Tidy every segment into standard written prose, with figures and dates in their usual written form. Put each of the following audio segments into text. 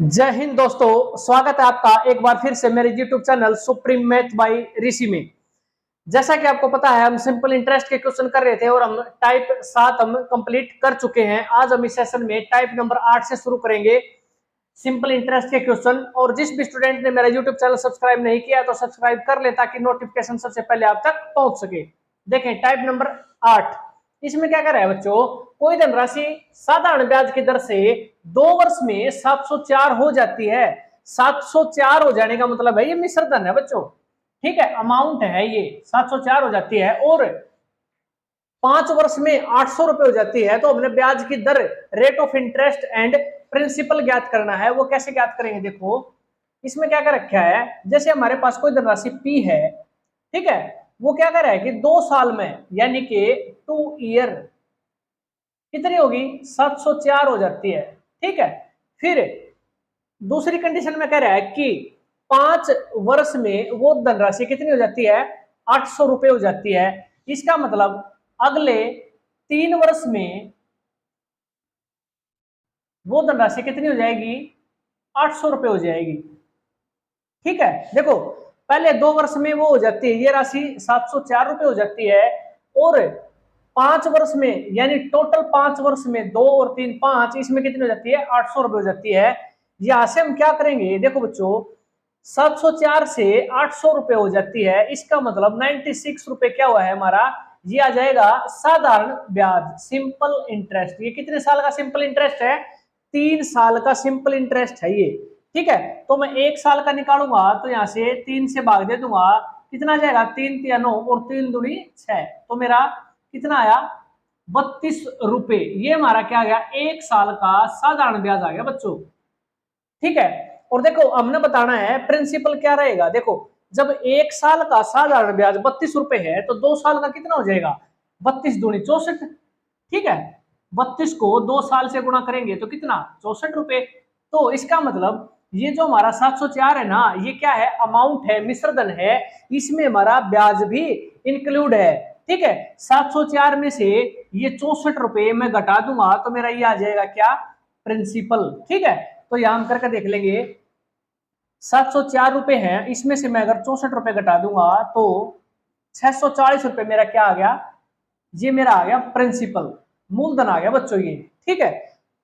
जय हिंद दोस्तों, स्वागत है आपका एक बार फिर से मेरे YouTube channel supreme math by Rishi में। जैसा कि आपको पता है, हम सिंपल इंटरेस्ट के क्वेश्चन कर रहे थे और हम टाइप 7 हम कंप्लीट कर चुके हैं। आज हम इस सेशन में टाइप नंबर 8 से शुरू करेंगे सिंपल इंटरेस्ट के क्वेश्चन। और जिस भी स्टूडेंट ने मेरा YouTube चैनल सब्सक्राइब नहीं किया तो सब्सक्राइब कर ले ताकि नोटिफिकेशन सबसे पहले आप तक पहुंच सके। देखें टाइप नंबर 8, इसमें क्या कर रहा है बच्चों, कोई धनराशि साधारण ब्याज की दर से 2 वर्ष में 704 हो जाती है। 704 हो जाने का मतलब है ये मिश्र धन है बच्चों, ठीक है, अमाउंट है ये 704 हो जाती है और 5 वर्ष में 800 रुपए हो जाती है। तो हमने ब्याज की दर, rate of interest and principal ज्ञात करना है। वो कैसे ज्ञात करेंगे, देखो इसमें क्या कर रखा है, जैसे हमारे पास कोई धनराशि P है, ठीक है, वो क्या कर रहा है कि 2 साल में यानी कि 2 ईयर कितनी होगी 704 हो जाती है, ठीक है। फिर दूसरी कंडीशन में कह रहा है कि 5 वर्ष में वो धनराशि कितनी हो जाती है 800 रुपए हो जाती है। इसका मतलब अगले 3 वर्ष में वो धनराशि कितनी हो जाएगी 800 रुपए हो जाएगी, ठीक है। देखो पहले 2 वर्ष में वो हो जाती है ये राशि 704 रुपए हो जाती है और 5 वर्ष में यानी टोटल 5 वर्ष में 2 और 3 5, इसमें कितनी हो जाती है 800 रुपए हो जाती है। यहां से हम क्या करेंगे, देखो बच्चों 704 से 800 रुपए हो जाती है, इसका मतलब 96 रुपए क्या हुआ है हमारा, ये आ जाएगा साधारण ब्याज, सिंपल इंटरेस्ट। ये कितने साल का सिंपल इंटरेस्ट है, 3 साल का सिंपल इंटरेस्ट है ये, ठीक है। तो मैं 1 साल का निकालूंगा तो यहां से 3 से भाग दे दूंगा, कितना जाएगा 3 तिया 9 और 3 दूनी 6, तो मेरा कितना आया 32 रुपए। ये हमारा क्या आ गया 1 साल का साधारण ब्याज आ गया बच्चों, ठीक है। और देखो हमने बताना है प्रिंसिपल क्या रहेगा। देखो जब 1 साल का साधारण ब्याज 32 रुपए है तो 2 साल का कितना हो जाएगा 32 दूनी 64, ठीक है। 32 को 2 साल से गुणा करेंगे तो कितना 64 रुपए। तो इसका मतलब ये जो हमारा 704 है ना, ये क्या है अमाउंट है, मिश्र धन है, इसमें हमारा ब्याज भी इंक्लूड है, ठीक है। 704 में से ये 64 रुपए मैं घटा दूंगा तो मेरा ये आ जाएगा क्या प्रिंसिपल, ठीक है। तो यहां हम करके देख लेंगे 704 रुपए है, इसमें से मैं अगर 64 रुपए घटा दूंगा तो 640 रुपए मेरा क्या आ गया, ये मेरा आ गया प्रिंसिपल, मूलधन आ गया बच्चों ये, ठीक है।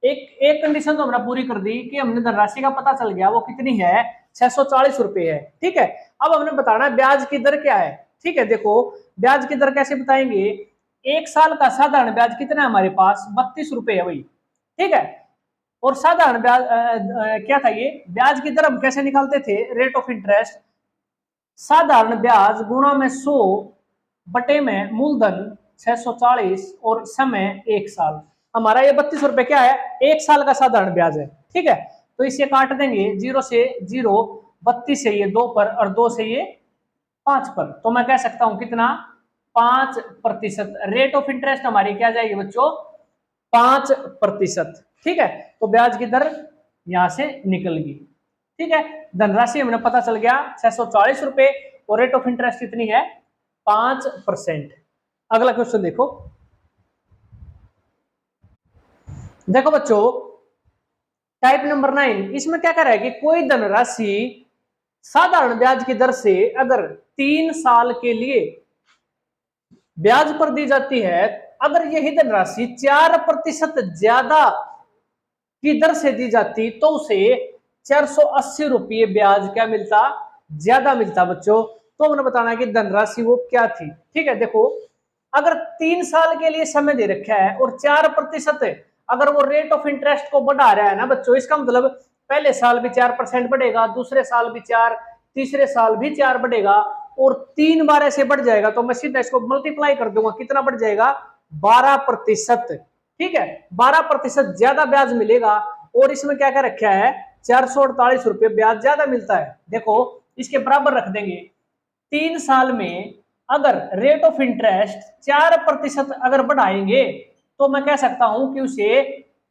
एक एक कंडीशन तो हमने पूरी कर दी कि हमने धनराशि का पता चल गया वो कितनी है 640 रुपए है, ठीक है। अब हमने बताना है ब्याज की दर क्या है, ठीक है। देखो ब्याज की दर कैसे बताएंगे, 1 साल का साधारण ब्याज कितना है हमारे पास 32 रुपए है भाई, ठीक है। और साधारण ब्याज क्या था ये ब्याज की दर हम कैसे निकालते थे, रेट ऑफ इंटरेस्ट, साधारण ब्याज गुणा में 100 बटे में मूलधन 640 और समय 1 साल। हमारा ये 32 रुपए क्या है 1 साल का साधारण ब्याज है, ठीक है। तो इसे काट देंगे 0 से 0, 32 से ये 2 पर और 2 से ये 5 पर, तो मैं कह सकता हूं कितना 5%। रेट ऑफ इंटरेस्ट हमारी क्या जाएगी बच्चों 5%, ठीक है। तो ब्याज की दर यहां से निकल गई, ठीक है। धनराशि हमें पता चल गया 640 रुपए और रेट ऑफ इंटरेस्ट कितनी है 5%। अगला क्वेश्चन देखो, देखो बच्चों टाइप नंबर 9, इसमें क्या कर रहा है कि कोई धनराशि साधारण ब्याज की दर से अगर 3 साल के लिए ब्याज पर दी जाती है, अगर यही धनराशि 4% ज्यादा की दर से दी जाती तो उसे 480 रुपये ब्याज क्या मिलता, ज्यादा मिलता बच्चों। तो हमने बताना है कि धनराशि वो क्या थी, ठीक है। देखो अगर 3 साल के लिए समय दे रखा है और 4% अगर वो रेट ऑफ इंटरेस्ट को बढ़ा रहा है ना बच्चों, इसका मतलब पहले साल भी 4% बढ़ेगा, दूसरे साल भी 4, तीसरे साल भी 4 बढ़ेगा और 3 बार ऐसे बढ़ जाएगा, तो मैं सीधा इसको मल्टीप्लाई कर दूंगा, कितना बढ़ जाएगा 12%, ठीक है। 12% ज्यादा ब्याज मिलेगा और इसमें क्या क्या रखा है 448 रुपये ब्याज ज्यादा मिलता है। देखो इसके बराबर रख देंगे, 3 साल में अगर रेट ऑफ इंटरेस्ट 4% अगर बढ़ाएंगे तो मैं कह सकता हूं कि उसे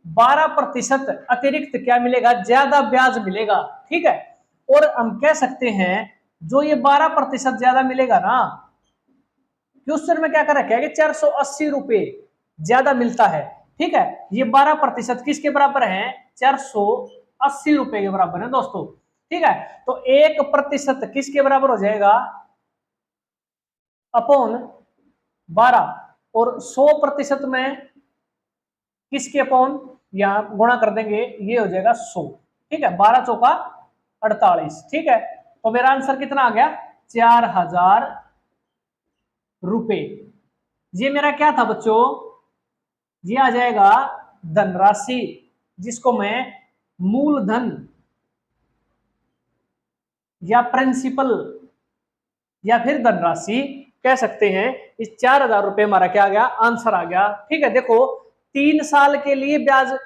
12% अतिरिक्त क्या मिलेगा, ज्यादा ब्याज मिलेगा, ठीक है। और हम कह सकते हैं जो ये 12% ज्यादा मिलेगा ना, क्वेश्चन में क्या कर रखा है कि 480 रुपए ज्यादा मिलता है, ठीक है। ये 12% किसके बराबर है 480 ₹80 के बराबर है दोस्तों। ठीक है, तो 1% किसके बराबर हो जाएगा, अपॉन 12, और 100% में किसके अपॉन, यहां गुणा कर देंगे, ये हो जाएगा 100। ठीक है, 12 चौका 48। ठीक है, तो मेरा आंसर कितना आ गया, 4000 रुपए। ये मेरा क्या था बच्चों, ये आ जाएगा धनराशि, जिसको मैं मूलधन या प्रिंसिपल या फिर धनराशि कह सकते हैं। इस 4000 रुपए हमारा क्या आ गया, आंसर आ गया। ठीक है, देखो 3 साल के लिए ब्याज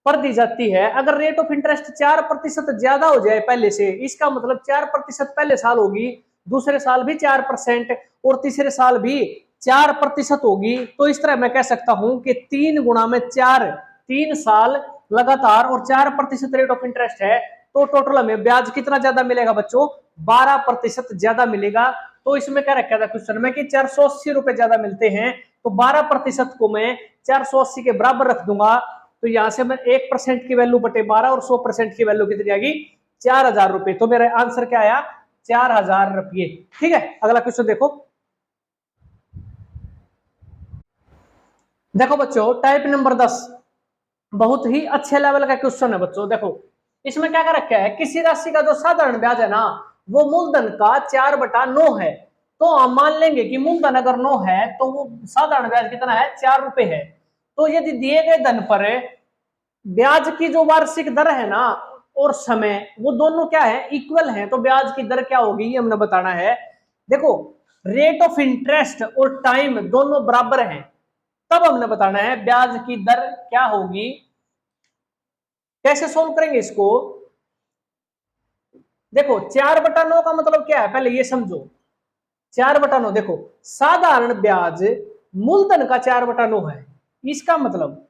पर दी जाती है। अगर रेट ऑफ इंटरेस्ट 4% ज्यादा हो जाए पहले से, इसका मतलब 4% पहले साल होगी, दूसरे साल भी 4% और तीसरे साल भी 4% होगी। तो इस तरह मैं कह सकता हूं कि 3 गुणा में 4, 3 साल लगातार और 4% रेट ऑफ इंटरेस्ट है, तो टोटल हमें ब्याज कितना ज्यादा मिलेगा बच्चों, 12% ज्यादा मिलेगा। तो इसमें क्या रखा था क्वेश्चन में कि 480 रुपए ज्यादा मिलते हैं, तो 12% को मैं 480 के बराबर रख दूंगा। तो यहां से मैं 1% की वैल्यू बटे 12 और 100% की वैल्यू कितनी आ गई, 4000 रुपए। तो मेरा आंसर क्या आया, 4000 रुपये। ठीक है, अगला क्वेश्चन देखो। देखो बच्चों टाइप नंबर 10, बहुत ही अच्छे लेवल का क्वेश्चन है बच्चों। देखो इसमें क्या कर रखा है, किसी राशि का जो साधारण ब्याज है ना, वो मूलधन का 4/9 है। तो हम मान लेंगे कि मूलधन अगर 9 है तो वो साधारण ब्याज कितना है, 4 रुपए है। तो यदि दिए गए धन पर ब्याज की जो वार्षिक दर है ना और समय, वो दोनों क्या है, इक्वल है, तो ब्याज की दर क्या होगी ये हमने बताना है। देखो रेट ऑफ इंटरेस्ट और टाइम दोनों बराबर हैं, तब हमने बताना है ब्याज की दर क्या होगी। कैसे सोल्व करेंगे इसको, देखो 4/9 का मतलब क्या है, पहले ये समझो। 4/9, देखो साधारण ब्याज मूलधन का 4/9 है, इसका मतलब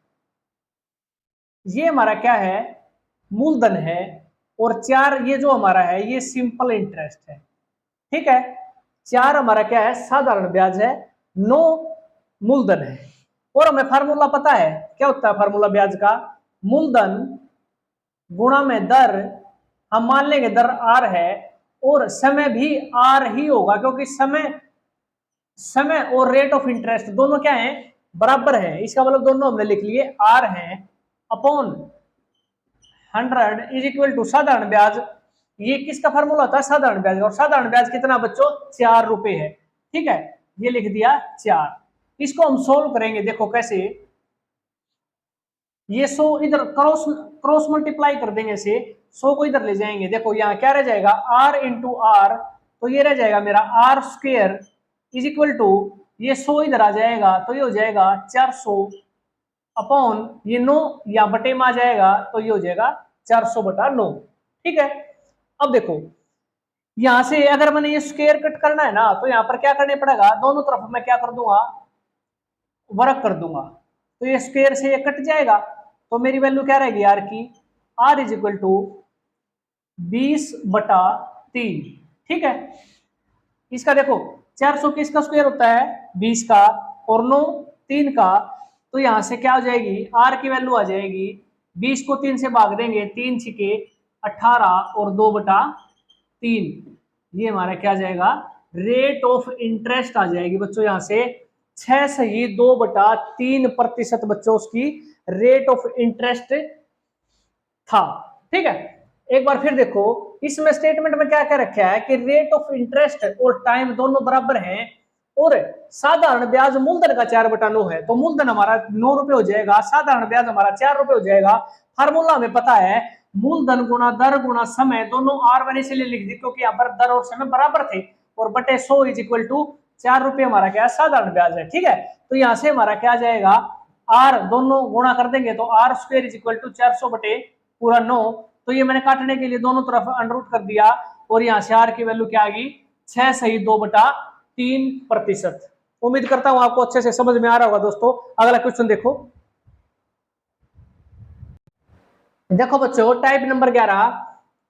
ये हमारा क्या है, मूलधन है, और 4 ये जो हमारा है ये सिंपल इंटरेस्ट है। ठीक है, 4 हमारा क्या है, साधारण ब्याज है, 9 मूलधन है। और हमें फार्मूला पता है, क्या होता है फार्मूला ब्याज का, मूलधन गुणा में दर, हम मान लेंगे दर आर है, और समय भी आर ही होगा, क्योंकि समय समय और रेट ऑफ इंटरेस्ट दोनों क्या है, बराबर है। इसका मतलब दोनों हमने लिख लिए आर है, अपॉन 100 इज इक्वल टू साधारण ब्याज। ये किसका फार्मूला होता है, साधारण ब्याज, और साधारण ब्याज कितना बच्चों, 4 रुपए है। ठीक है, ये लिख दिया 4। इसको हम सोल्व करेंगे, देखो कैसे, ये 100 इधर क्रॉस क्रॉस मल्टीप्लाई कर देंगे से, 100 को इधर ले जाएंगे। देखो यहाँ क्या रह जाएगा, आर इंटू आर, तो ये रह जाएगा मेरा r square is equal to, ये 100 इधर आ जाएगा तो ये हो जाएगा 400 अपॉन ये 9 या बटे में आ जाएगा, तो ये हो जाएगा 400/9। ठीक है, अब देखो यहां से अगर मैंने ये स्क्वायर कट करना है ना, तो यहां पर क्या करने पड़ेगा, दोनों तरफ मैं क्या कर दूंगा, वर्क कर दूंगा। तो ये स्क्वायर से ये कट जाएगा, तो मेरी वैल्यू क्या रहेगी आर की, आर इज इक्वल टू 20/3। ठीक है, इसका देखो 400 किसका स्क्वायर होता है, 20 का, और 9 3 का, तो यहां से क्या हो जाएगी, आर की वैल्यू आ जाएगी, 20 को 3 से भाग देंगे, 3 छिके 18 और 2/3, ये हमारा क्या जाएगा, रेट ऑफ इंटरेस्ट आ जाएगी बच्चों। यहां से 6 सही 2/3% बच्चों उसकी रेट ऑफ इंटरेस्ट था। ठीक है, एक बार फिर देखो इसमें स्टेटमेंट में क्या क्या रखा है कि रेट ऑफ इंटरेस्ट और टाइम दोनों बराबर हैं, और साधारण ब्याज मूलधन का 4/9 है, तो मूलधन हमारा 9 रुपए हो जाएगा, साधारण ब्याज हमारा 4 रुपए हो जाएगा। फार्मूला हमें पता है, मूलधन गुणा दर गुणा समय, दोनों आर मैंने इसलिए लिख दी क्योंकि यहाँ पर दर और समय बराबर थे, और बटे 100 इज इक्वल टू 4 रुपए हमारा क्या साधारण ब्याज है। ठीक है, तो यहां से हमारा क्या जाएगा, आर दोनों गुणा कर देंगे तो r square is equal to 400 बटे पूरा 9, तो ये मैंने काटने के लिए दोनों तरफ अंडररूट कर दिया, और यहाँ से आर की वैल्यू क्या आ गई, 6 सही 2/3%। उम्मीद करता हूं आपको अच्छे से समझ में आ रहा होगा दोस्तों। अगला क्वेश्चन देखो। देखो बच्चों टाइप नंबर 11,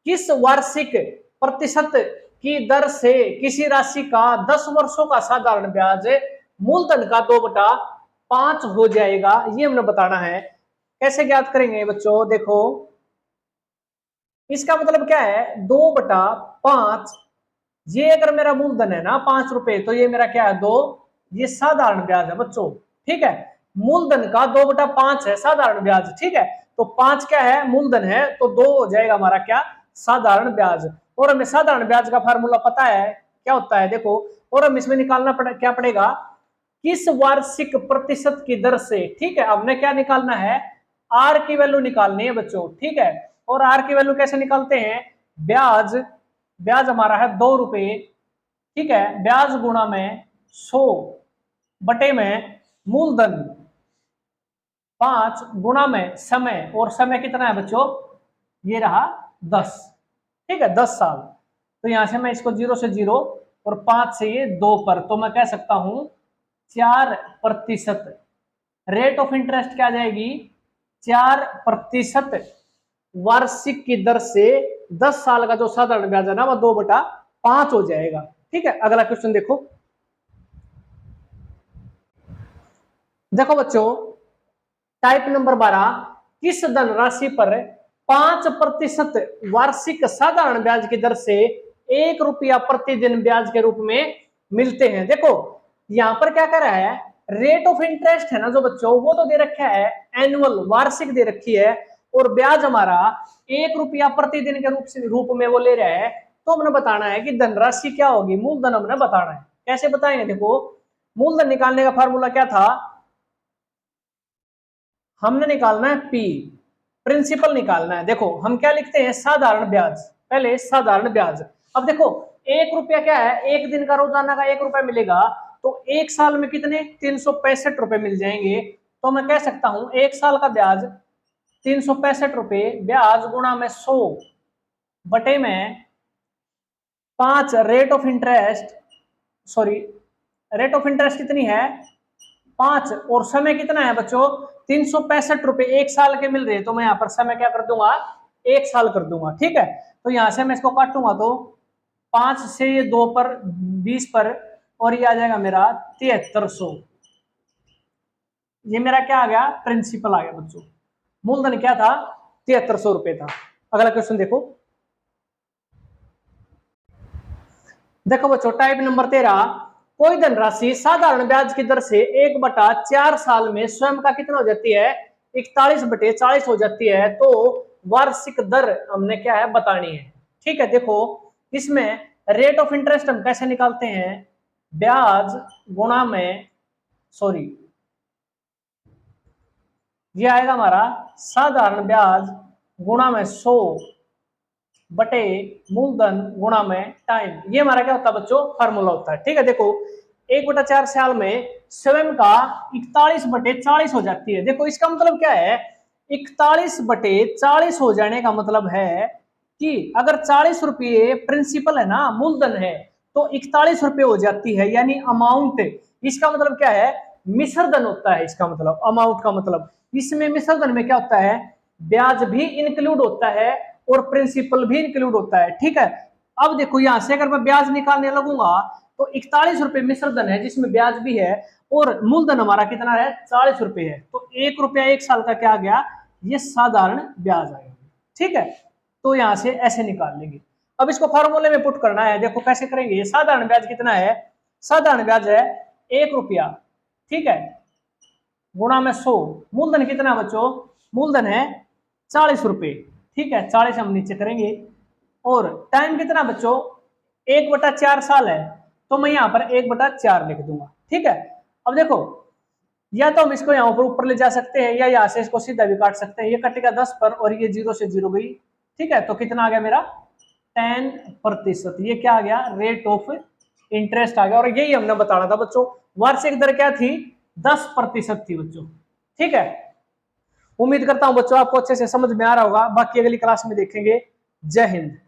किस वार्षिक प्रतिशत की दर से किसी राशि का 10 वर्षों का साधारण ब्याज मूलधन का 2/5 हो जाएगा, ये हमने बताना है। कैसे ज्ञात करेंगे बच्चों, देखो इसका मतलब क्या है, 2/5। ये अगर मेरा मूलधन है ना 5 रुपए, तो ये मेरा क्या है 2, ये साधारण ब्याज है बच्चों। ठीक है, मूलधन का 2/5 है साधारण ब्याज। ठीक है, तो 5 क्या है मूलधन है, तो 2 हो जाएगा हमारा क्या, साधारण ब्याज। और हमें साधारण ब्याज का फार्मूला पता है क्या होता है, देखो। और हम इसमें निकालना क्या पड़ेगा, किस वार्षिक प्रतिशत की दर से। ठीक है, हमने क्या निकालना है, आर की वैल्यू निकालनी है बच्चों। ठीक है, और आर की वैल्यू कैसे निकालते हैं, ब्याज, ब्याज हमारा है 2 रुपए। ठीक है, ब्याज गुणा में 100 बटे में मूलधन 5 गुणा में समय, और समय कितना है बच्चों, ये रहा 10। ठीक है, 10 साल। तो यहां से मैं इसको 0 से 0 और 5 से ये 2 पर, तो मैं कह सकता हूं 4%। रेट ऑफ इंटरेस्ट क्या आ जाएगी, 4% वार्षिक की दर से 10 साल का जो साधारण ब्याज है ना, वह 2/5 हो जाएगा। ठीक है, अगला क्वेश्चन देखो। देखो बच्चों, टाइप नंबर 12, किस धनराशि पर 5% वार्षिक साधारण ब्याज की दर से 1 रुपया प्रतिदिन ब्याज के रूप में मिलते हैं। देखो यहां पर क्या कर रहा है, रेट ऑफ इंटरेस्ट है ना जो बच्चों, वो तो दे रखा है एनुअल, वार्षिक दे रखी है, और ब्याज हमारा 1 रुपया प्रतिदिन के रूप में वो ले रहा है। तो हमने बताना है कि धनराशि क्या होगी, मूलधन हमने बताना है। कैसे बताएंगे, देखो मूलधन निकालने का फॉर्मूला क्या था, हमने निकालना है पी, प्रिंसिपल निकालना है। देखो हम क्या लिखते हैं, साधारण ब्याज, पहले साधारण ब्याज। अब देखो 1 रुपया क्या है, एक दिन का रोजाना का 1 रुपया मिलेगा, तो एक साल में कितने 365 रुपए मिल जाएंगे। तो मैं कह सकता हूं एक साल का ब्याज 365 रुपए, ब्याज गुणा में 100 बटे में 5, rate of interest, sorry rate of interest कितनी है 5, और समय कितना है बच्चों 365 रुपए, एक साल के मिल रहे हैं, तो मैं यहाँ पर समय क्या कर दूंगा, 1 साल कर दूंगा। ठीक है, तो यहां से मैं इसको काटूंगा तो 5 से ये 2 पर 20 पर, और ये आ जाएगा मेरा 7300। ये मेरा क्या आ गया, प्रिंसिपल आ गया बच्चों। मूलधन क्या था, 7300 रुपए था। अगला क्वेश्चन देखो। देखो बच्चों टाइप नंबर 13, कोई धनराशि साधारण ब्याज की दर से 1/4 साल में स्वयं का कितना हो जाती है, 41/40 हो जाती है, तो वार्षिक दर हमने क्या है बतानी है। ठीक है, देखो इसमें रेट ऑफ इंटरेस्ट हम कैसे निकालते हैं, ब्याज गुणा में, सॉरी ये आएगा हमारा साधारण ब्याज गुणा में 100 बटे मूलधन गुणा में टाइम। ये हमारा क्या होता है बच्चों, फार्मूला होता है। ठीक है, देखो 1/4 साल में स्वयं का 41/40 हो जाती है। देखो इसका मतलब क्या है, 41/40 हो जाने का मतलब है कि अगर 40 रुपये प्रिंसिपल है ना, मूलधन है, तो 41 रुपये हो जाती है, यानी अमाउंट। इसका मतलब क्या है, मिश्र धन होता है। इसका मतलब अमाउंट का मतलब, इसमें मिश्र धन में क्या होता है, ब्याज भी इंक्लूड होता है और प्रिंसिपल भी इंक्लूड होता है। ठीक है, अब देखो यहां से अगर मैं ब्याज निकालने लगूंगा, तो 41 रुपये मिश्र धन है जिसमें ब्याज भी है, और मूलधन हमारा कितना है 40 रुपये है, तो 1 रुपया एक साल का क्या आ गया, ये साधारण ब्याज आएगा। ठीक है, तो यहां से ऐसे निकाल लेंगे। अब इसको फार्मूले में पुट करना है, देखो कैसे करेंगे। साधारण ब्याज कितना है, साधारण ब्याज है 1 रुपया, ठीक है, गुणा में 100, मूलधन कितना बच्चों, मूलधन है 40 रुपये। ठीक है, 40 हम नीचे करेंगे, और टाइम कितना बच्चों 1/4 साल है, तो मैं यहाँ पर 1/4 लिख दूंगा। ठीक है, अब देखो या तो हम इसको यहाँ पर ऊपर ले जा सकते हैं, या यहाँ से इसको सीधा भी काट सकते हैं। ये कटेगा 10 पर, और ये 0 से 0 गई। ठीक है, तो कितना आ गया मेरा 10%। ये क्या आ गया, रेट ऑफ इंटरेस्ट आ गया, और यही हमने बताना था बच्चों। वार्षिक दर क्या थी, 10% थी बच्चों। ठीक है, उम्मीद करता हूं बच्चों आपको अच्छे से समझ में आ रहा होगा। बाकी अगली क्लास में देखेंगे। जय हिंद।